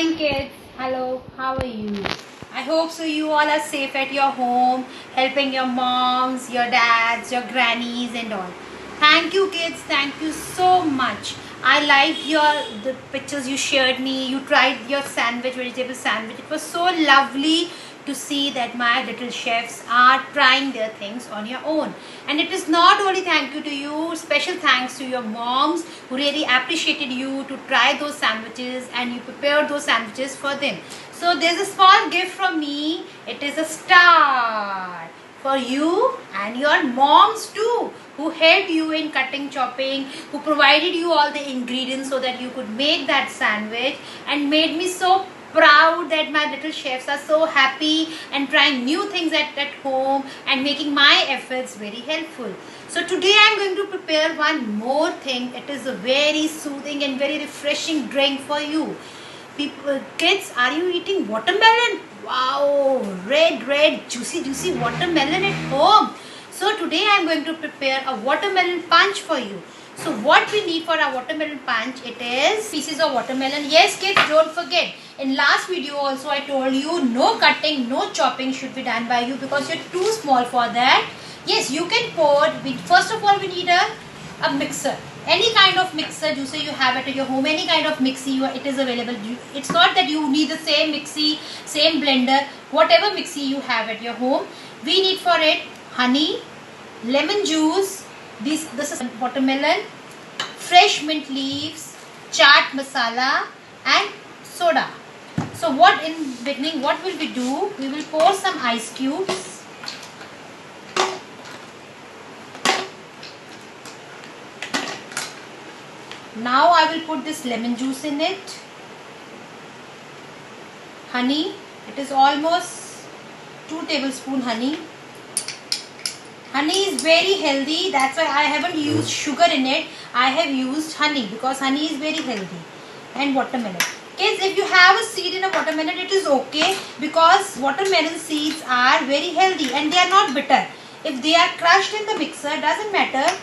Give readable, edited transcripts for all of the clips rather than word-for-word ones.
morning, kids. Hello, how are you? I hope so you all are safe at your home, helping your moms, your dads, your grannies and all. Thank you, kids. Thank you so much. I like the pictures you shared me. You tried your vegetable sandwich. It was so lovely to see that my little chefs are trying their things on your own. And it is not only thank you to you, special thanks to your moms who really appreciated you to try those sandwiches and you prepared those sandwiches for them. So there's a small gift from me. It is a star for you and your moms too, who helped you in cutting, chopping, who provided you all the ingredients so that you could make that sandwich, and made me so proud that my little chefs are so happy and trying new things at home and making my efforts very helpful. So today I am going to prepare one more thing. It is a very soothing and very refreshing drink for you. Kids, are you eating watermelon? Wow, red, juicy watermelon at home. So today I am going to prepare a watermelon punch for you. So what we need for our watermelon punch, it is pieces of watermelon. Yes, kids, don't forget. In last video also I told you no cutting, no chopping should be done by you because you're too small for that. Yes, you can pour. First of all, we need a mixer. Any kind of mixer juicer you have at your home, any kind of mixie, it is available. It's not that you need the same mixie, same blender, whatever mixie you have at your home. We need for it honey, lemon juice, this is watermelon, fresh mint leaves, chaat masala and soda. So in beginning what will we do? We will pour some ice cubes. Now I will put this lemon juice in it. Honey, it is almost 2 tablespoons honey. Honey is very healthy, that's why I haven't used sugar in it. I have used honey because honey is very healthy. And watermelon. Kids, if you have a seed in a watermelon, it is okay because watermelon seeds are very healthy and they are not bitter. If they are crushed in the mixer, doesn't matter.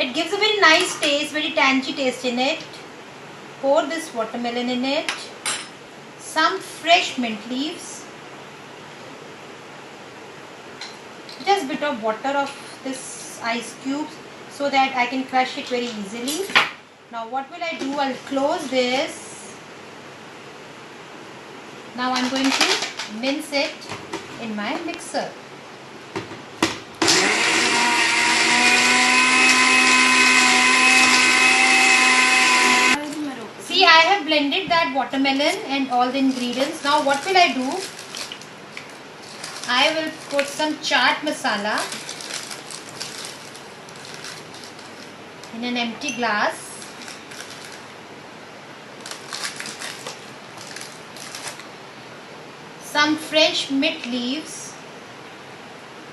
It gives a very nice taste, very tangy taste in it. Pour this watermelon in it. Some fresh mint leaves. Just bit of water of this ice cubes so that I can crush it very easily. Now what will I do? I'll close this. Now I'm going to mince it in my mixer. See, I have blended that watermelon and all the ingredients. Now what will I do? I will put some chaat masala in an empty glass. Some fresh mint leaves.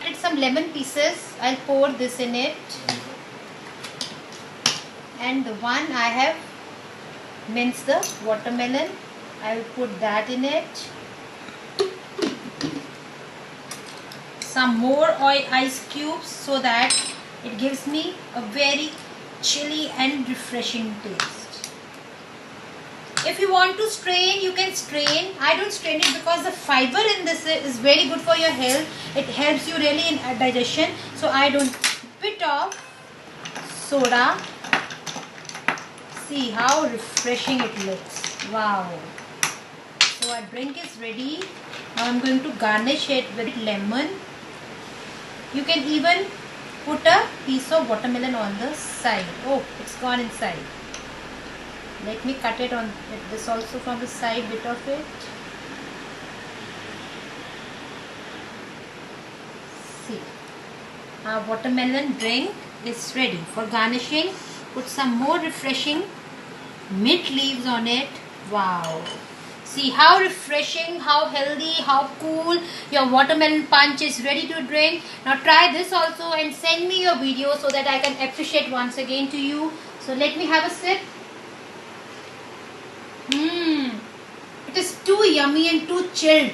Add some lemon pieces. I'll pour this in it. And the one I have minced the watermelon, I will put that in it. Some more ice cubes so that it gives me a very chilly and refreshing taste. If you want to strain, you can strain. I don't strain it because the fiber in this is very good for your health. It helps you really in digestion. So I don't. Bit of soda. See how refreshing it looks. Wow. So our drink is ready. Now I'm going to garnish it with lemon. You can even put a piece of watermelon on the side. Oh, it's gone inside. Let me cut it on this also from the side, bit of it. See, our watermelon drink is ready. For garnishing, put some more refreshing mint leaves on it. Wow. See how refreshing, how healthy, how cool your watermelon punch is ready to drink. Now try this also and send me your video so that I can appreciate once again to you. So let me have a sip. It is too yummy and too chilled.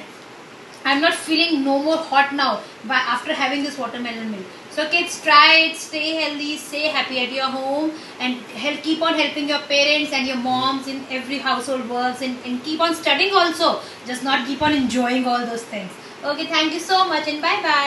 I'm not feeling no more hot now after having this watermelon milk. So kids, try it, stay healthy, stay happy at your home, and keep on helping your parents and your moms in every household works, and keep on studying also. Just not keep on enjoying all those things. Okay, thank you so much and bye bye.